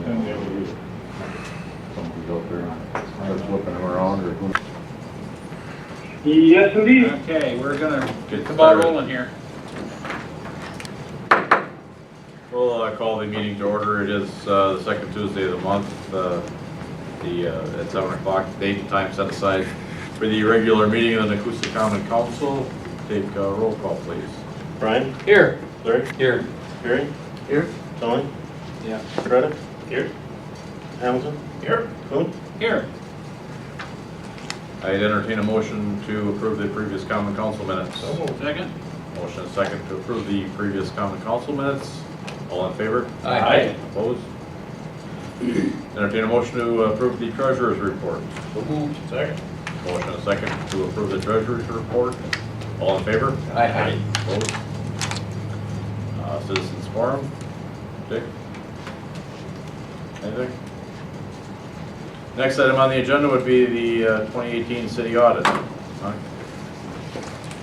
And they would be- Somebody's out there and starts whipping him around or who. Yes, indeed. Okay, we're gonna Get get the ball started. rolling here. We'll call the meeting to order. It is the second Tuesday of the month. At 7 o'clock, date and time set aside for the regular meeting of the Nekoosa Common Council. Take a roll call, please. Brian? Here. Larry? Here. Gary? Here. Tony? Yeah. Freda? Here. Hamilton? Here. Coon? Here. I'd entertain a motion to approve the previous Common Council minutes. Second. Motion and second to approve the previous Common Council minutes. All in favor? Aye. Opposed? Entertain a motion to approve the treasurer's report. Second. Motion and second to approve the treasurer's report. All in favor? Aye. Opposed? Citizens forum. Dick? Anything? Next item on the agenda would be the 2018 city audit. Huh?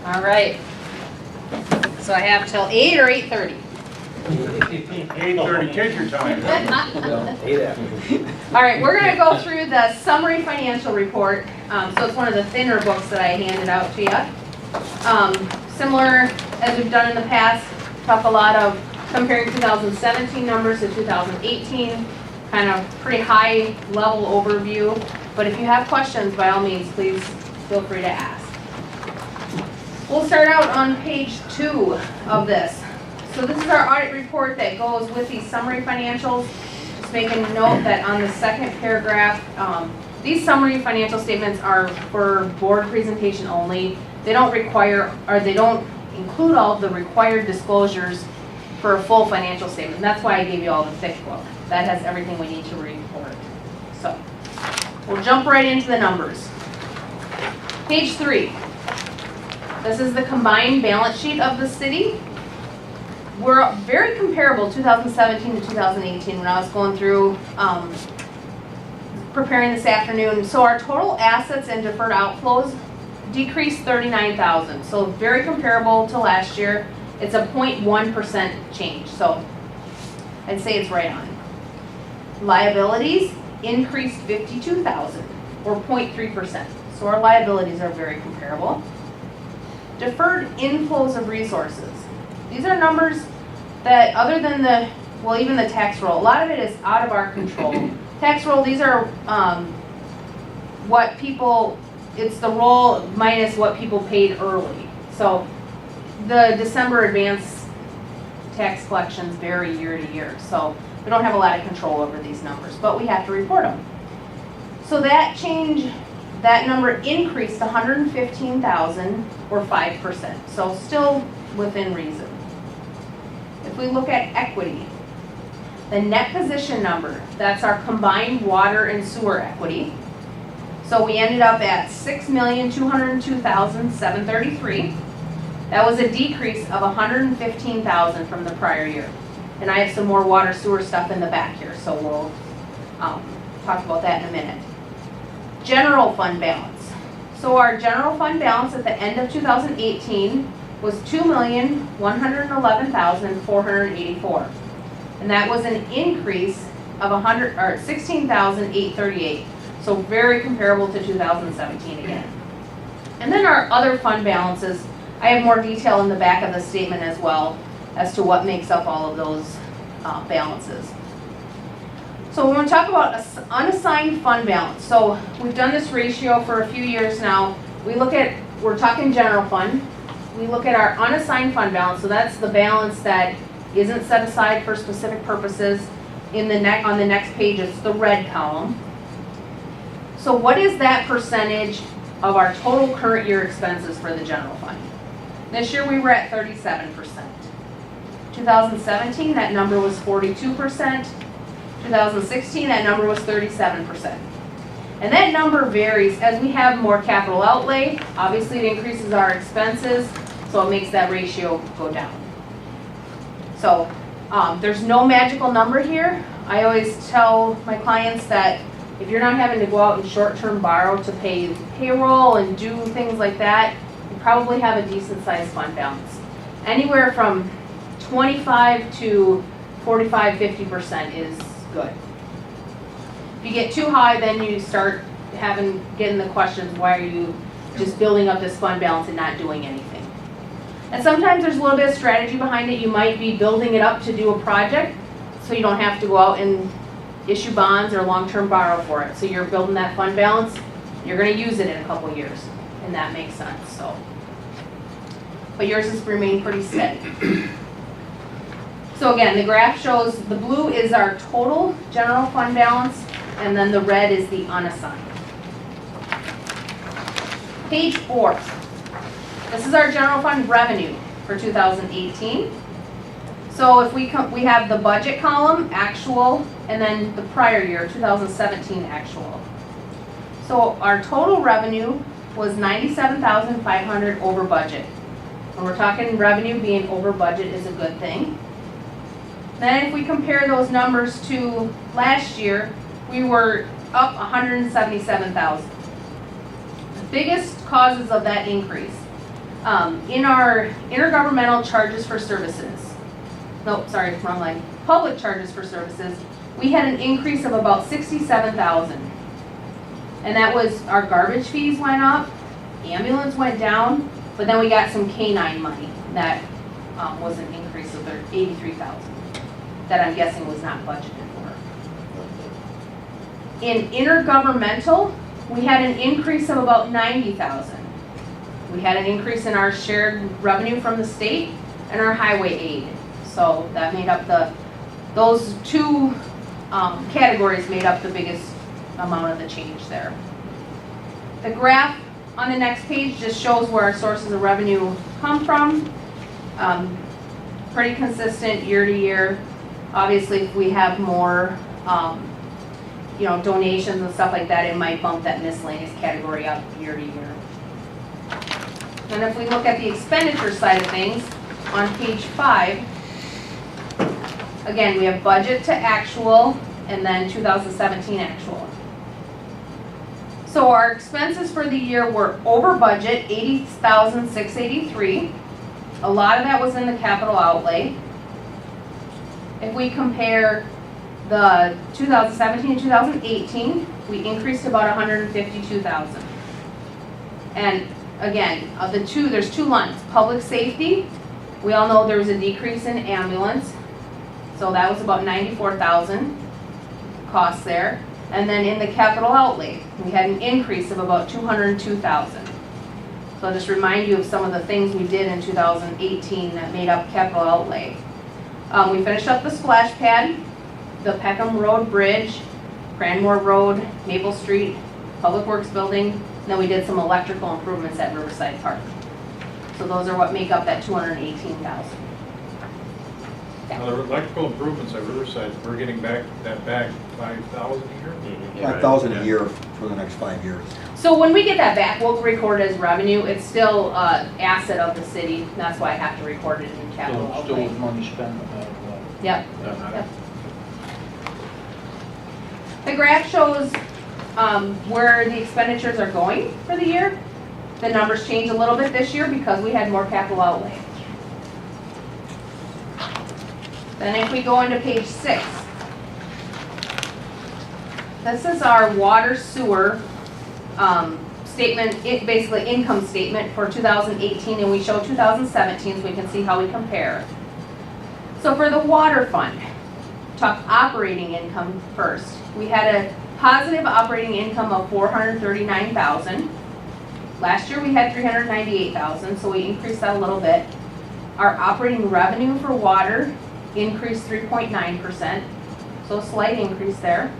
All right. So I have till 8 or 8:30. 8:30, take your time. All right, we're going to go through the summary financial report. So it's one of the thinner books that I handed out to you. Similar as we've done in the past, talk a lot of comparing 2017 numbers to 2018, kind of pretty high level overview. But if you have questions, by all means, please feel free to ask. We'll start out on page 2 of this. So this is our audit report that goes with these summary financials. Just making a note that on the second paragraph, these summary financial statements are for board presentation only. They don't require, or they don't include all of the required disclosures for a full financial statement. That's why I gave you all the thick book. That has everything we need to report. So we'll jump right into the numbers. Page 3. This is the combined balance sheet of the city. We're very comparable 2017 to 2018 when I was going through preparing this afternoon. So our total assets and deferred outflows decreased 39,000. So very comparable to last year. It's a 0.1% change. So I'd say it's right on. Liabilities increased 52,000 or 0.3%. So our liabilities are very comparable. Deferred inflows of resources. These are numbers that, other than even the tax roll, a lot of it is out of our control. Tax roll, these are it's the roll minus what people paid early. So the December advance tax collections vary year to year. So we don't have a lot of control over these numbers, but we have to report them. So that number increased 115,000 or 5%. So still within reason. If we look at equity, the net position number, that's our combined water and sewer equity. So we ended up at $6,202,733. That was a decrease of 115,000 from the prior year. And I have some more water sewer stuff in the back here, so we'll talk about that in a minute. General fund balance. So our general fund balance at the end of 2018 was $2,111,484. And that was an increase of 16,838. So very comparable to 2017 again. And then our other fund balances, I have more detail in the back of the statement as well as to what makes up all of those balances. So when we talk about unassigned fund balance, so we've done this ratio for a few years now. We're talking general fund. We look at our unassigned fund balance, so that's the balance that isn't set aside for specific purposes. On the next page, it's the red column. So what is that percentage of our total current year expenses for the general fund? This year we were at 37%. 2017, that number was 42%. 2016, that number was 37%. And that number varies as we have more capital outlay. Obviously, it increases our expenses, so it makes that ratio go down. So there's no magical number here. I always tell my clients that if you're not having to go out and short-term borrow to pay payroll and do things like that, you probably have a decent-sized fund balance. Anywhere from 25 to 45, 50% is good. If you get too high, then you start getting the questions, why are you just building up this fund balance and not doing anything? And sometimes there's a little bit of strategy behind it. You might be building it up to do a project, so you don't have to go out and issue bonds or long-term borrow for it. So you're building that fund balance, you're gonna use it in a couple of years, and that makes sense, so. But yours has remained pretty steady. So again, the graph shows the blue is our total general fund balance, and then the red is the unassigned. Page 4. This is our general fund revenue for 2018. So if we have the budget column, actual, and then the prior year, 2017 actual. So our total revenue was $97,500 over budget. When we're talking revenue being over budget is a good thing. Then if we compare those numbers to last year, we were up $177,000. The biggest causes of that increase, in our intergovernmental charges for services, nope, sorry, wrong line, public charges for services, we had an increase of about $67,000. And that was our garbage fees went up, ambulance went down, but then we got some K-9 money. That was an increase of $83,000 that I'm guessing was not budgeted for. In intergovernmental, we had an increase of about $90,000. We had an increase in our shared revenue from the state and our highway aid. So that made up those two categories made up the biggest amount of the change there. The graph on the next page just shows where our sources of revenue come from. Pretty consistent year to year. Obviously, if we have more, donations and stuff like that, it might bump that miscellaneous category up year to year. And if we look at the expenditure side of things, on page 5, again, we have budget to actual and then 2017 actual. So our expenses for the year were over budget, $80,683. A lot of that was in the capital outlay. If we compare the 2017 and 2018, we increased about $152,000. And again, of the two, there's two lines. Public safety, we all know there was a decrease in ambulance, so that was about $94,000 cost there. And then in the capital outlay, we had an increase of about $202,000. So I'll just remind you of some of the things we did in 2018 that made up capital outlay. We finished up the splash pad, the Peckham Road Bridge, Cranmore Road, Maple Street, Public Works Building, and then we did some electrical improvements at Riverside Park. So those are what make up that $218,000. Now, the electrical improvements at Riverside, we're getting back 5,000 a year? 5,000 a year for the next 5 years. So when we get that back, we'll record it as revenue. It's still an asset of the city. That's why I have to record it in capital Still outlay. with money spent. Yep. Yep. The graph shows where the expenditures are going for the year. The numbers change a little bit this year because we had more capital outlay. Then if we go into page 6, this is our water sewer statement, basically income statement for 2018, and we show 2017 so we can see how we compare. So for the water fund, talk operating income first. We had a positive operating income of $439,000. Last year we had $398,000, so we increased that a little bit. Our operating revenue for water increased 3.9%, so a slight increase there.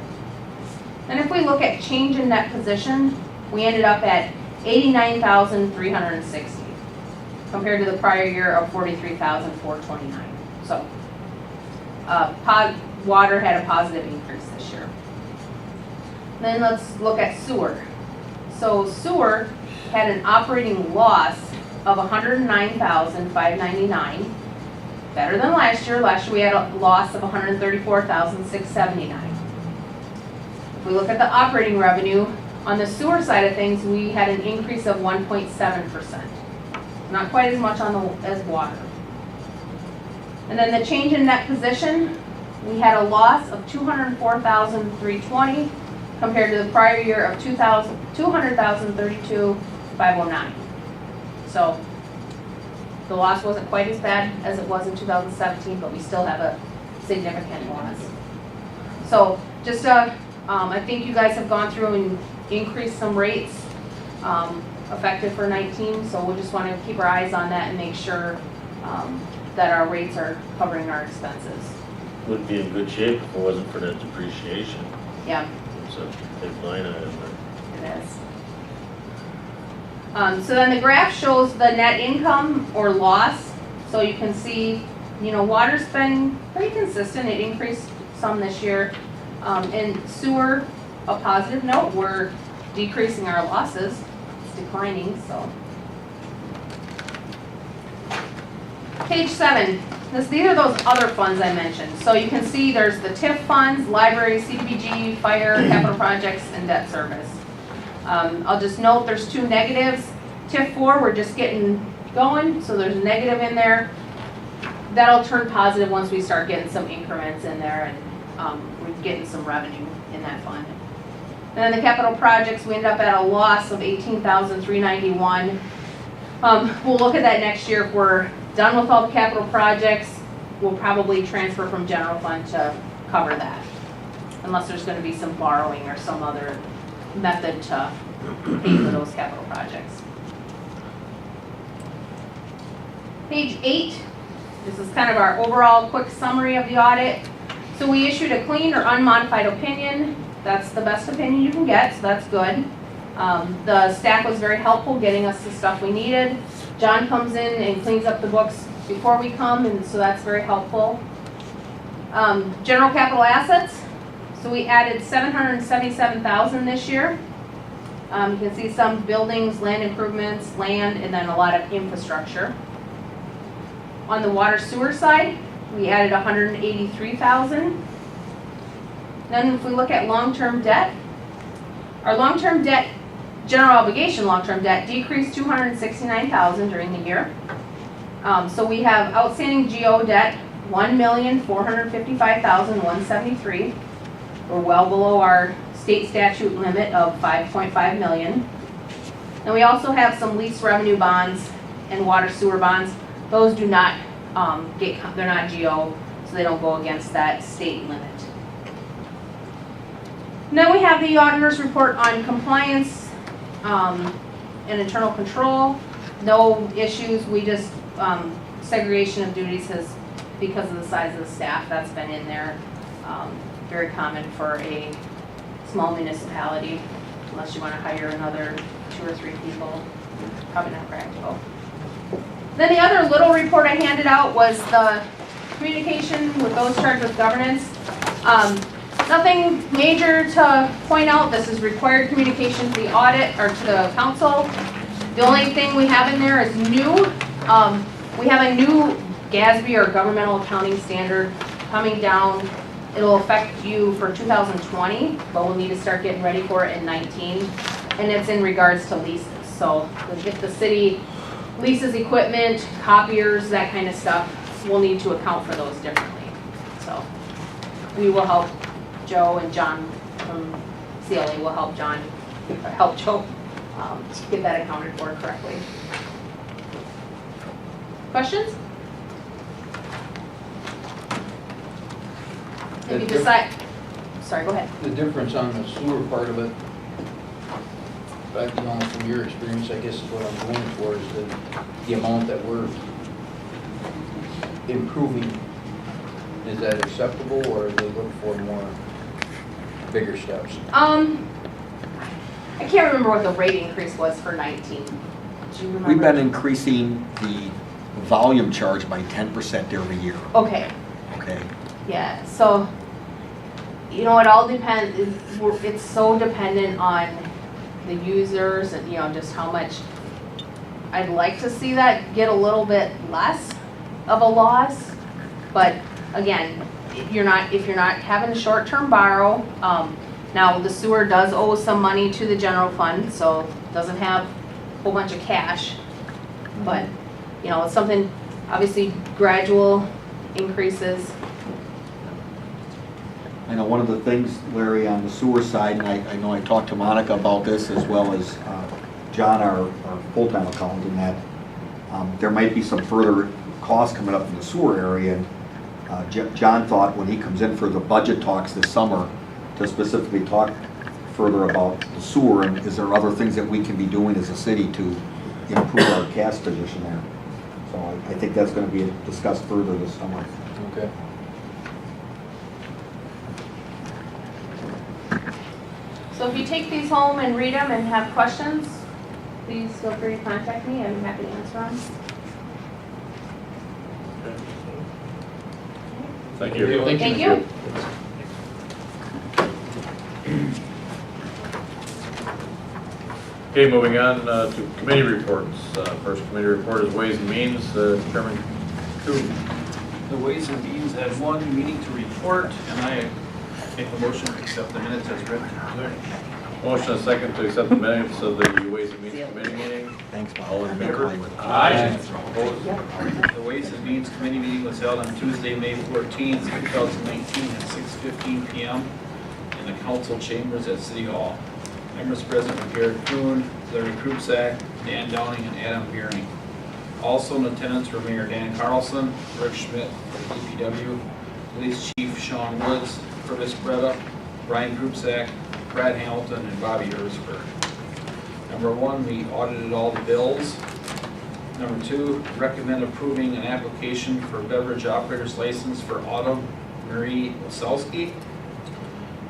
And if we look at change in net position, we ended up at $89,360 compared to the prior year of $43,429. So water had a positive increase this year. Then let's look at sewer. So sewer had an operating loss of $109,599. Better than last year. Last year we had a loss of $134,679. If we look at the operating revenue, on the sewer side of things, we had an increase of 1.7%. Not quite as much as water. And then the change in net position, we had a loss of $204,320 compared to the prior year of $200,032,509. So the loss wasn't quite as bad as it was in 2017, but we still have a significant loss. So just I think you guys have gone through and increased some rates effective for 19, so we'll just want to keep our eyes on that and make sure that our rates are covering our expenses. Would be in good shape if it wasn't for that depreciation. Yeah, It's a big line item. it is. So then the graph shows the net income or loss. So you can see, you know, water's been pretty consistent. It increased some this year. And sewer, a positive note, we're decreasing our losses. It's declining, so. Page 7. These are those other funds I mentioned. So you can see there's the TIF funds, library, CDBG, fire, capital projects, and debt service. I'll just note there's 2 negatives. TIF 4, we're just getting going, so there's a negative in there. That'll turn positive once we start getting some increments in there and we're getting some revenue in that fund. And then the capital projects, we end up at a loss of $18,391. We'll look at that next year. If we're done with all the capital projects, we'll probably transfer from general fund to cover that, unless there's going to be some borrowing or some other method to pay for those capital projects. Page 8, this is kind of our overall quick summary of the audit. So we issued a clean or unmodified opinion. That's the best opinion you can get, so that's good. The staff was very helpful getting us the stuff we needed. John comes in and cleans up the books before we come, and so that's very helpful. General capital assets. So we added $777,000 this year. You can see some buildings, land improvements, land, and then a lot of infrastructure. On the water sewer side, we added $183,000. Then if we look at long-term debt, our long-term debt, general obligation long-term debt decreased $269,000 during the year. So we have outstanding GO debt, $1,455,173. We're well below our state statute limit of $5.5 million. And we also have some lease revenue bonds and water sewer bonds. Those do not they're not GO, so they don't go against that state limit. And then we have the auditor's report on compliance and internal control. No issues. We just segregation of duties has, because of the size of the staff, that's been in there. Very common for a small municipality, unless you want to hire another 2 or 3 people. Probably not practical. Then the other little report I handed out was the communication with those charged with governance. Nothing major to point out. This is required communication to the audit or to the council. The only thing we have in there is new. We have a new GASB or governmental accounting standard coming down. It'll affect you for 2020, but we'll need to start getting ready for it in 19. And it's in regards to leases. So if the city leases equipment, copiers, that kind of stuff, we'll need to account for those differently. So we will help Joe, and John from CLA will help Joe get that accounted for correctly. Questions? If you decide, sorry, go ahead. The difference on the sewer part of it, from your experience, I guess is what I'm going for, is the amount that we're improving. Is that acceptable, or do they look for more bigger steps? I can't remember what the rate increase was for 19. Do you remember? We've been increasing the volume charge by 10% every year, Okay, okay? yeah, so, you know, it all depends, it's so dependent on the users and, you know, just how much. I'd like to see that get a little bit less of a loss, but again, if you're not having a short-term borrow, now the sewer does owe some money to the general fund, so it doesn't have a whole bunch of cash, but, you know, it's something, obviously, gradual increases. I know one of the things, Larry, on the sewer side, and I know I talked to Monica about this as well as John, our full-time accountant, in that there might be some further costs coming up in the sewer area. And John thought when he comes in for the budget talks this summer to specifically talk further about the sewer, and is there other things that we can be doing as a city to improve our cash position there. So I think that's going to be discussed further this summer. Okay. So if you take these home and read them and have questions, please feel free to contact me. I'm happy to answer them. Thank you. Thank you. Okay, moving on to committee reports. First committee report is Ways and Means, Chairman Coon. The Ways and Means had one meeting to report, and I make a motion to accept the minutes as written. Motion and second to accept the minutes of the Ways and Means committee meeting. Thanks, Bob. All in favor? Aye. Opposed? The Ways and Means Committee meeting was held on Tuesday, May 14th, 2019 at 6:15 PM in the council chambers at City Hall. Members present were Garrett Kuhn, Larry Krupsack, Dan Downing, and Adam Beering. Also in attendance were Mayor Dan Carlson, Rick Schmidt for the DPW, Police Chief Sean Woods, Curtis Breda, Brian Krupsack, Brad Hamilton, and Bobby Ersberg. Number one, we audited all the bills. Number two, recommend approving an application for beverage operator's license for Autumn Marie Wasowski.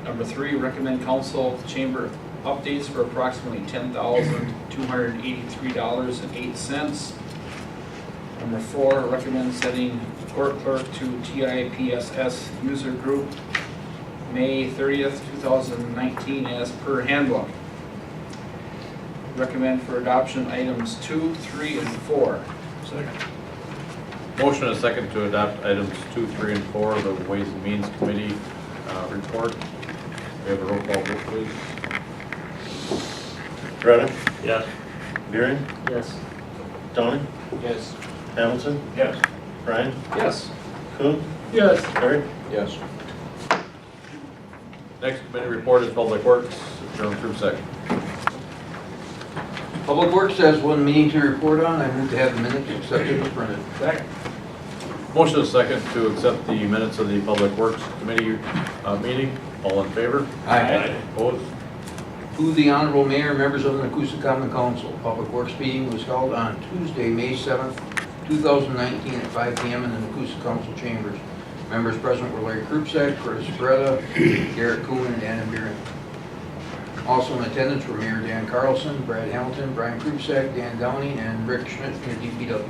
Number three, recommend council chamber updates for approximately $10,283.08. Number four, recommend setting court clerk to TIPSS user group May 30th, 2019 as per handbook. Recommend for adoption items 2, 3, and 4. Second. Motion and second to adopt items 2, 3, and 4 of the Ways and Means Committee report. We have a roll call vote, please. Bretta? Yes. Beering? Yes. Tony? Yes. Hamilton? Yes. Brian? Yes. Coon? Yes. Larry? Yes. Next committee report is Public Works, Chairman Krupsack. Public Works has one meeting to report on. I move to have the minutes accepted as printed. Second. Motion is second to accept the minutes of the Public Works Committee meeting. All in favor? Aye. Opposed? To the Honorable Mayor, members of the Nekoosa Common Council, Public Works meeting was held on Tuesday, May 7th, 2019 at 5 PM in the Nekoosa Council chambers. Members present were Larry Krupsack, Curtis Breda, Garrett Kuhn, and Adam Beering. Also in attendance were Mayor Dan Carlson, Brad Hamilton, Brian Krupsack, Dan Downey, and Rick Schmidt from the DPW.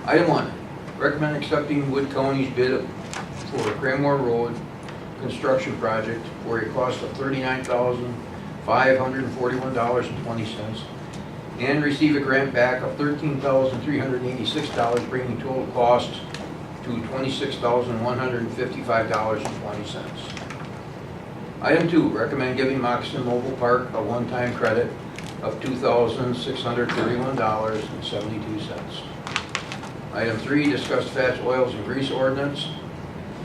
Item 1, recommend accepting Wood County's bid for Cranmore Road construction project for a cost of $39,541.20 and receive a grant back of $13,386, bringing total cost to $26,155.20. Item 2, recommend giving Moccasin Mobile Park a one-time credit of $2,631.72. Item 3, discuss fats, oils, and grease ordinance.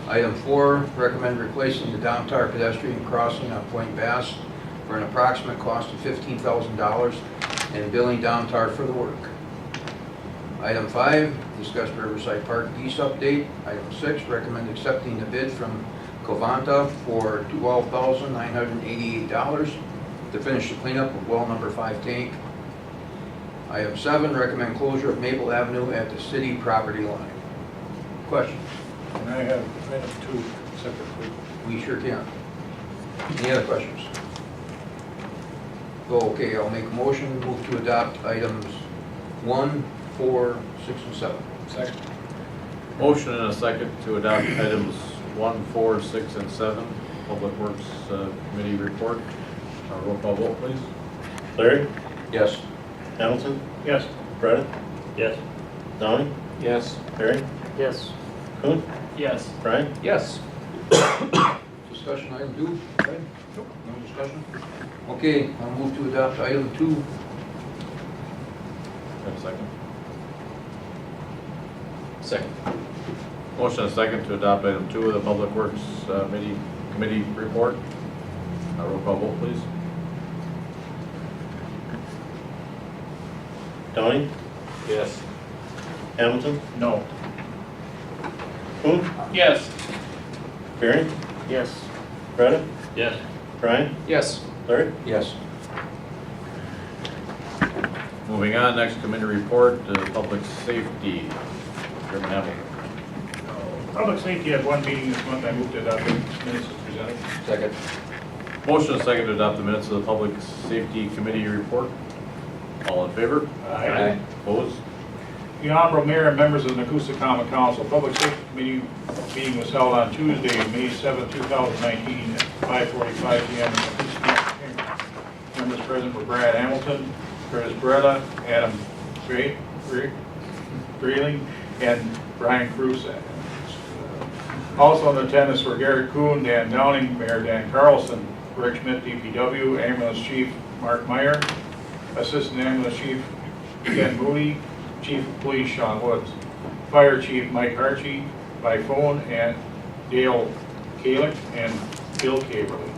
Item 4, recommend replacing the downtown pedestrian crossing on Point Bass for an approximate cost of $15,000 and billing downtown for the work. Item 5, discuss Riverside Park geese update. Item 6, recommend accepting the bid from Covanta for $12,988 to finish the cleanup of well number 5 tank. Item 7, recommend closure of Maple Avenue at the city property line. Questions? And I have item 2 separately. We sure can. Any other questions? Okay, I'll make a motion, move to adopt items 1, 4, 6, and 7. Second. Motion and a second to adopt items 1, 4, 6, and 7, Public Works Committee report. Roll call vote, please. Larry? Yes. Hamilton? Yes. Bretta? Yes. Downey? Yes. Beering? Yes. Coon? Yes. Brian? Yes. Discussion item 2, okay? No discussion? Okay, I'll move to adopt item 2. Have a second. Second. Motion and a second to adopt item 2 of the Public Works Committee committee report. Roll call vote, please. Downey, Yes. Hamilton, No. Kuhn, Yes. Waring, Yes. Freda, Yes. Brian, Yes. Larry. Yes. Moving on, next committee report, public safety. Chairman Hamilton. Public safety had one meeting this month. I moved it up. Minutes is presented. Second. Motion is second to adopt the minutes of the public safety committee report. All in favor? Aye. Opposed? The Honorable Mayor and members of the Nekoosa Common Council, Public Safety Committee meeting was held on Tuesday, May 7, 2019 at 5:45 p.m. in the Nekoosa Council Chamber. Members present were Brad Hamilton, Curtis Beretta, Adam Grayling, and Brian Krusak. Also in attendance were Garrett Kuhn, Dan Downing, Mayor Dan Carlson, Rick Schmidt, DPW, Ambulance Chief Mark Meyer, Assistant Ambulance Chief Ken Moody, Chief of Police Sean Woods, Fire Chief Mike Harchie by phone, and Dale Kalick and Bill Caverly.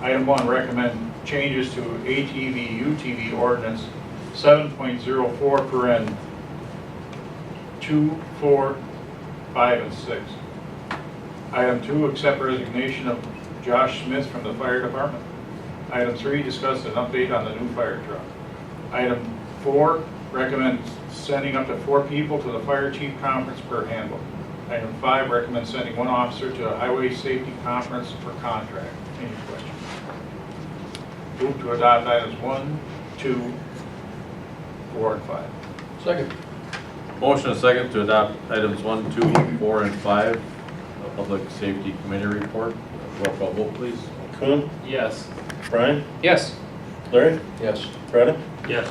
Item 1, recommend changes to ATV UTV ordinance 7.04 per N 2, 4, 5, and 6. Item 2, accept resignation of Josh Smith from the fire department. Item 3, discuss an update on the new fire truck. Item 4, recommend sending up to 4 people to the fire chief conference per handbook. Item 5, recommend sending 1 officer to a highway safety conference per contract. Any questions? Move to adopt items 1, 2, 4, and 5. Second. Motion is second to adopt items 1, 2, 4, and 5, the public safety committee report. Roll call vote, please. Kuhn, Yes. Brian, Yes. Larry, Yes. Freda, Yes.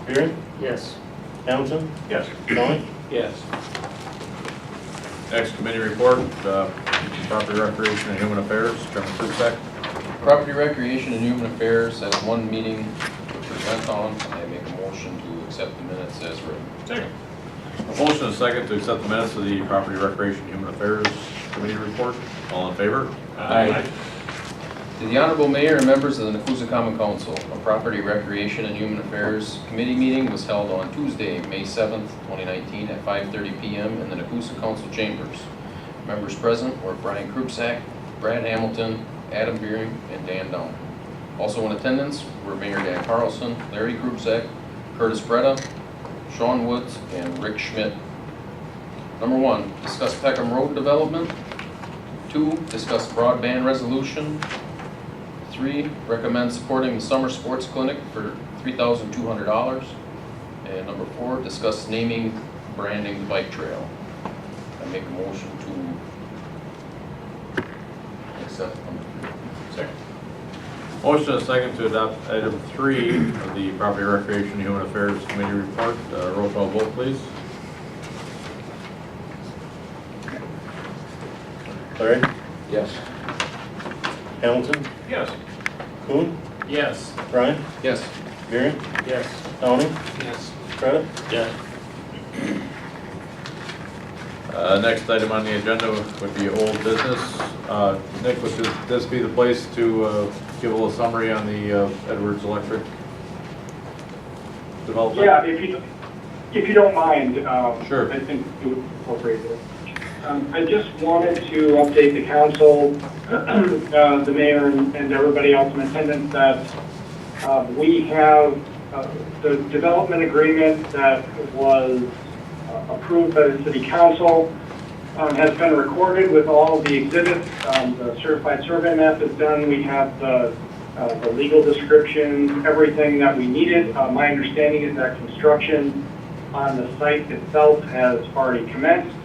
Waring, Yes. Hamilton, Yes. Downey. Yes. Next committee report, property recreation and human affairs. Chairman Krusak. Property Recreation and Human Affairs has one meeting to present on. I make a motion to accept the minutes as written. Second. A motion is second to accept the minutes of the property recreation and human affairs committee report. All in favor? Aye. To the Honorable Mayor and members of the Nekoosa Common Council, a Property Recreation and Human Affairs Committee meeting was held on Tuesday, May 7th, 2019 at 5:30 p.m. in the Nekoosa Council Chambers. Members present were Brian Krusak, Brad Hamilton, Adam Beering, and Dan Down. Also in attendance were Mayor Dan Carlson, Larry Krusak, Curtis Beretta, Sean Woods, and Rick Schmidt. Number 1, discuss Peckham Road development. 2, discuss broadband resolution. 3, recommend supporting the summer sports clinic for $3,200. And number 4, discuss naming, branding the bike trail. I make a motion to accept them. Second. Motion is second to adopt item 3 of the property recreation and human affairs committee report. Roll call vote, please. Larry, Yes. Hamilton, Yes. Kuhn, Yes. Brian, Yes. Waring, Yes. Downey, Yes. Freda, Yes. Next item on the agenda would be old business. Nick, would this be the place to give a little summary on the Edwards Electric development? Yeah, if you don't mind, Sure. I think it would incorporate it. I just wanted to update the council, the mayor and everybody else in attendance that we have the development agreement that was approved by the city council has been recorded with all of the exhibits. The certified survey map is done. We have the legal descriptions, everything that we needed. My understanding is that construction on the site itself has already commenced.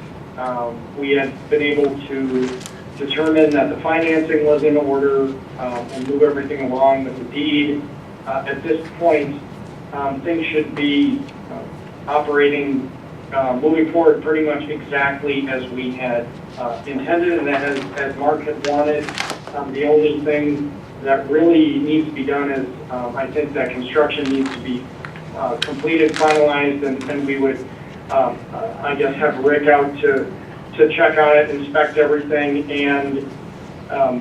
We had been able to determine that the financing was in order and move everything along with the deed. At this point, things should be operating, moving forward pretty much exactly as we had intended and as Mark had wanted. The only thing that really needs to be done is I think that construction needs to be completed, finalized, and we would I guess have Rick out to check on it, inspect everything, and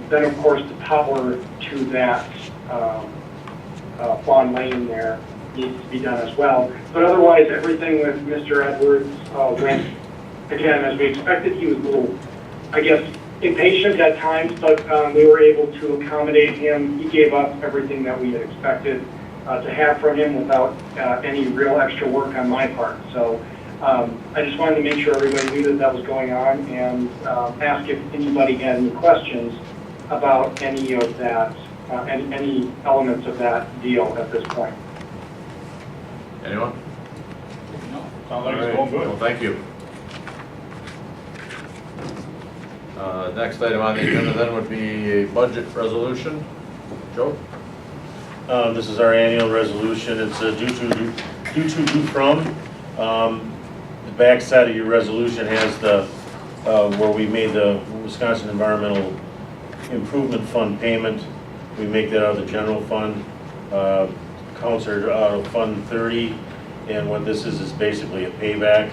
then of course the power to that Fawn Lane there needs to be done as well. But otherwise, everything with Mr. Edwards went, again, as we expected. He was a little, I guess, impatient at times, but we were able to accommodate him. He gave us everything that we had expected to have from him without any real extra work on my part. So I just wanted to make sure everybody knew that that was going on, and ask if anybody had any questions about any of that, any elements of that deal at this point. Anyone? No, sounds like it's going Well, good. thank you. Next item on the agenda then would be a budget resolution. Joe? This is our annual resolution. It's due from. The back side of your resolution has the, where we made the Wisconsin Environmental Improvement Fund payment. We make that out of the general fund. Accounts are out of Fund 30. And what this is basically a payback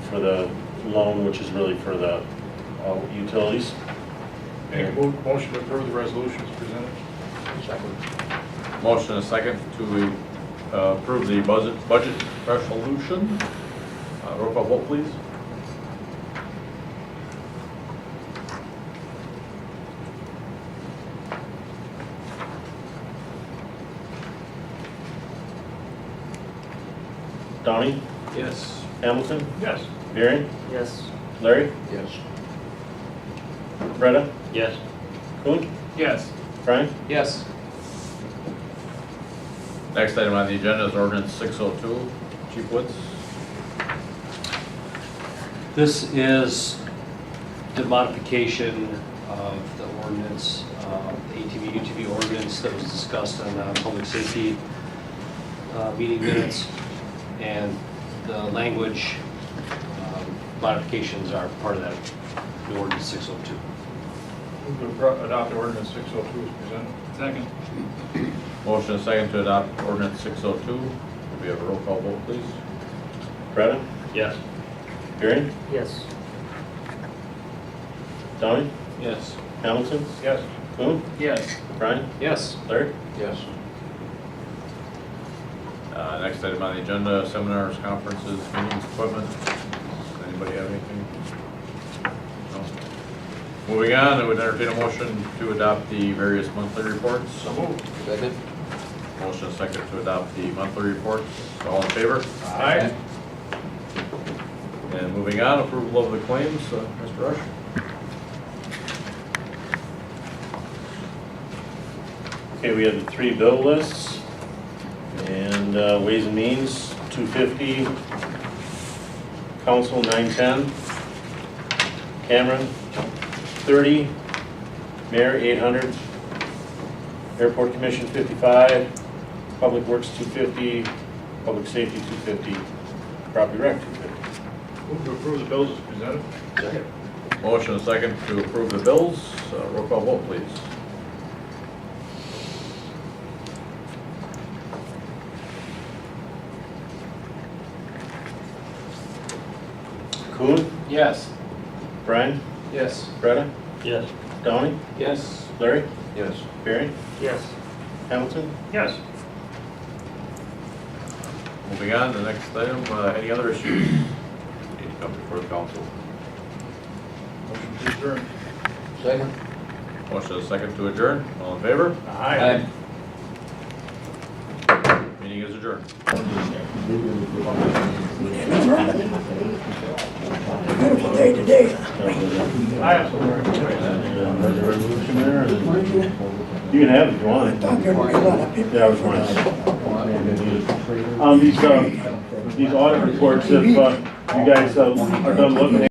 for the loan, which is really for the utilities. Make a motion to approve the resolution as presented. Second. Motion and a second to approve the budget resolution. Roll call vote, please. Donnie? Yes. Hamilton? Yes. Varian? Yes. Larry? Yes. Freda? Yes. Kuhn? Yes. Brian? Yes. Next item on the agenda is ordinance 602. Chief Woods? This is the modification of the ordinance, the ATV, UTV ordinance that was discussed on public safety meeting minutes. And the language modifications are part of that, the ordinance 602. Move to adopt ordinance 602 as presented. Second. Motion and a second to adopt ordinance 602. Could we have a roll call vote, please? Freda? Yes. Varian? Yes. Donnie? Yes. Hamilton? Yes. Kuhn? Yes. Brian? Yes. Larry? Yes. Next item on the agenda, seminars, conferences, meetings, equipment. Does anybody have anything? No. Moving on, I would entertain a motion to adopt the various monthly reports. So moved. Second. Motion and second to adopt the monthly reports. All in favor? Aye. And moving on, approval of the claims. Mr. Rush? Okay, we have the 3 bill lists. And Ways and Means, $250. Council, $910. Cameron, $30. Mayor, $800. Airport Commission, $55. Public Works, $250. Public Safety, $250. Property Rec, $250. Move to approve the bills as presented. Second. Motion and second to approve the bills. Roll call vote, please. Kuhn, Yes. Brian, Yes. Freda, Yes. Donnie, Yes. Larry, Yes. Barry, Yes. Hamilton. Yes. Moving on to the next item, any other issues need to come before the council? Motion to adjourn. Second. Motion and second to adjourn. All in favor? Aye. Meeting is adjourned. Beautiful day today. Aye. You can have it if you want. Thought there would be a lot of people. Yeah, I was wondering. These audit reports, if you guys are done looking at